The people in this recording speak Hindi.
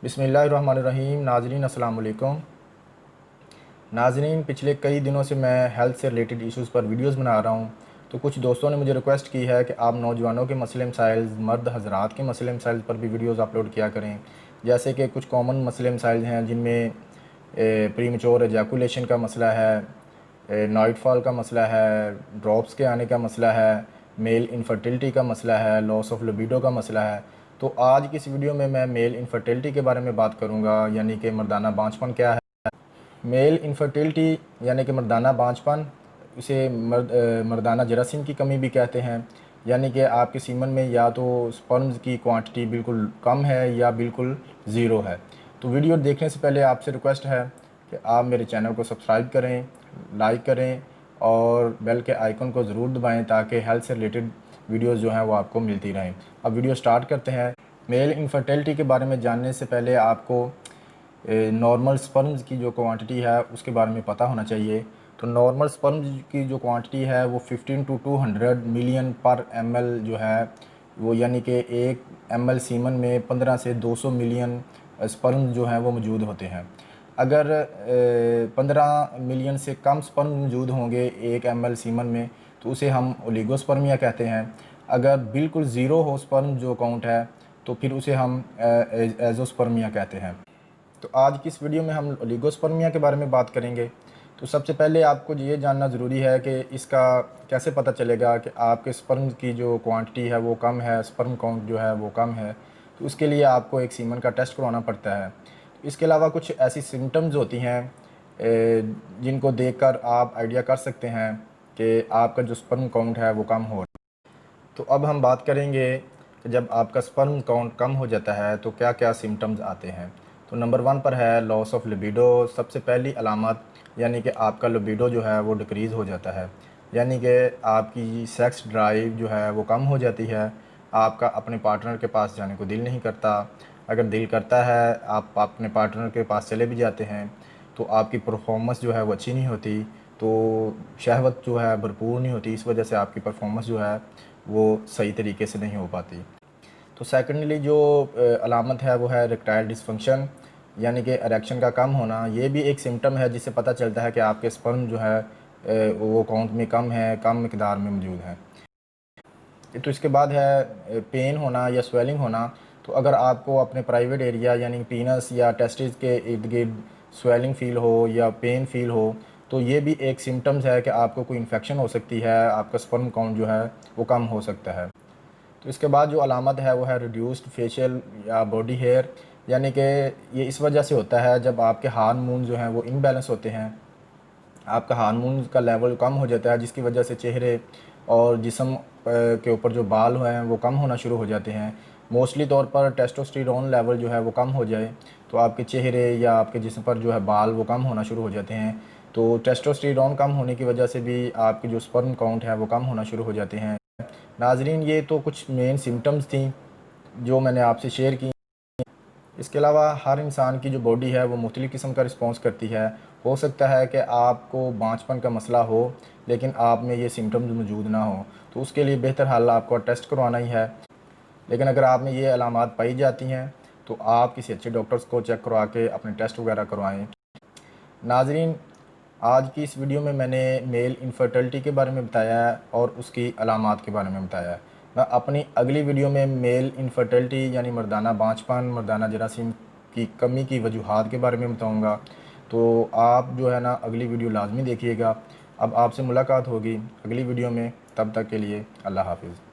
बिस्मिल्लाहिर्रहमानिर्रहीम। नाज़रीन अस्सलाम वालेकुम। नाज़रीन, पिछले कई दिनों से मैं हेल्थ से रिलेटेड इश्यूज़ पर वीडियोस बना रहा हूँ। तो कुछ दोस्तों ने मुझे रिक्वेस्ट की है कि आप नौजवानों के मसले मसाइल, मर्द हज़रात के मसले मसाइल पर भी वीडियोस अपलोड किया करें। जैसे कि कुछ कॉमन मसले मसाइल हैं जिनमें प्रीमेच्योर एजैकुलेशन का मसला है, नाइटफॉल का मसला है, ड्रॉप्स के आने का मसला है, मेल इनफर्टिलिटी का मसला है, लॉस ऑफ लिबिडो का मसला है। तो आज की इस वीडियो में मैं मेल इनफर्टिलिटी के बारे में बात करूंगा, यानी कि मर्दाना बांझपन क्या है। मेल इनफर्टिलिटी यानी कि मर्दाना बांझपन, इसे मर्दाना जरासीम की कमी भी कहते हैं। यानी कि आपके सीमन में या तो स्पर्म्स की क्वांटिटी बिल्कुल कम है या बिल्कुल ज़ीरो है। तो वीडियो देखने से पहले आपसे रिक्वेस्ट है कि आप मेरे चैनल को सब्सक्राइब करें, लाइक करें और बेल के आइकन को ज़रूर दबाएं ताकि हेल्थ से रिलेटेड वीडियोज़ जो हैं वो आपको मिलती रहें। अब वीडियो स्टार्ट करते हैं। मेल इनफर्टिलिटी के बारे में जानने से पहले आपको नॉर्मल स्पर्म्स की जो क्वांटिटी है उसके बारे में पता होना चाहिए। तो नॉर्मल स्पर्म्स की जो क्वांटिटी है वो 15 to 200 मिलियन पर ml जो है वो, यानी कि 1 ml सीमन में 15 से 200 मिलियन स्पर्म जो हैं वो मौजूद होते हैं। अगर 15 मिलियन से कम स्पर्म मौजूद होंगे 1 ml सीमन में तो उसे हम ओलिगोस्पर्मिया कहते हैं। अगर बिल्कुल ज़ीरो हो स्पर्म जो काउंट है तो फिर उसे हम एजोस्पर्मिया कहते हैं। तो आज की इस वीडियो में हम ओलिगोस्पर्मिया के बारे में बात करेंगे। तो सबसे पहले आपको ये जानना ज़रूरी है कि इसका कैसे पता चलेगा कि आपके स्पर्म की जो क्वांटिटी है वो कम है, स्पर्म काउंट जो है वो कम है। तो उसके लिए आपको एक सीमन का टेस्ट करवाना पड़ता है। इसके अलावा कुछ ऐसी सिम्टम्स होती हैं जिनको देखकर आप आइडिया कर सकते हैं कि आपका जो स्पर्म काउंट है वो कम हो। तो अब हम बात करेंगे कि जब आपका स्पर्म काउंट कम हो जाता है तो क्या क्या सिम्टम्स आते हैं। तो नंबर 1 पर है लॉस ऑफ लिबिडो। सबसे पहली अलामत यानी कि आपका लिबिडो जो है वो डिक्रीज़ हो जाता है, यानी कि आपकी सेक्स ड्राइव जो है वो कम हो जाती है। आपका अपने पार्टनर के पास जाने को दिल नहीं करता। अगर दिल करता है आप अपने पार्टनर के पास चले भी जाते हैं तो आपकी परफॉर्मेंस जो है वो अच्छी नहीं होती, तो शहवत जो है भरपूर नहीं होती। इस वजह से आपकी परफॉर्मेंस जो है वो सही तरीके से नहीं हो पाती। तो सेकेंडली जो अलामत है वो है इरेक्टाइल डिसफंक्शन, यानी कि इरेक्शन का कम होना। ये भी एक सिम्टम है जिससे पता चलता है कि आपके स्पर्म जो है वो काउंट में कम है, कम मिकदार में मौजूद है। तो इसके बाद है पेन होना या स्वेलिंग होना। तो अगर आपको अपने प्राइवेट एरिया यानी पीनस या टेस्टिस के इर्द गिर्द स्वेलिंग फ़ील हो या पेन फ़ील हो तो ये भी एक सिम्टम्स है कि आपको कोई इन्फेक्शन हो सकती है, आपका स्पर्म काउंट जो है वो कम हो सकता है। तो इसके बाद जो अलामत है वो है रिड्यूस्ड फेशियल या बॉडी हेयर, यानी कि ये इस वजह से होता है जब आपके हार्मोन जो हैं वो इम्बैलेंस होते हैं। आपका हार्मोन का लेवल कम हो जाता है जिसकी वजह से चेहरे और जिस्म के ऊपर जो बाल हैं वो कम होना शुरू हो जाते हैं। मोस्टली तौर पर टेस्टोस्टेरोन लेवल जो है वो कम हो जाए तो आपके चेहरे या आपके जिस्म पर जो है बाल वो कम होना शुरू हो जाते हैं। तो टेस्टोस्टेरोन कम होने की वजह से भी आपकी जो स्पर्म काउंट है वो कम होना शुरू हो जाते हैं। नाजरीन, ये तो कुछ मेन सिम्टम्स थी जो मैंने आपसे शेयर की। इसके अलावा हर इंसान की जो बॉडी है वो मुख्तलिफ़ किस्म का रिस्पॉन्स करती है। हो सकता है कि आपको बांझपन का मसला हो लेकिन आप में ये सिम्टम्स मौजूद ना हो, तो उसके लिए बेहतर हल आपको टेस्ट करवाना ही है। लेकिन अगर आप में ये अलामात पाई जाती हैं तो आप किसी अच्छे डॉक्टर्स को चेक करवा के अपने टेस्ट वगैरह करवाएँ। नाजरीन, आज की इस वीडियो में मैंने मेल इनफर्टिलिटी के बारे में बताया है और उसकी अलामात के बारे में बताया है। मैं अपनी अगली वीडियो में मेल इनफर्टिलिटी यानी मर्दाना बांझपन, मर्दाना जरासीम की कमी की वजूहात के बारे में बताऊंगा। तो आप जो है ना अगली वीडियो लाजमी देखिएगा। अब आपसे मुलाकात होगी अगली वीडियो में, तब तक के लिए अल्लाह हाफिज़।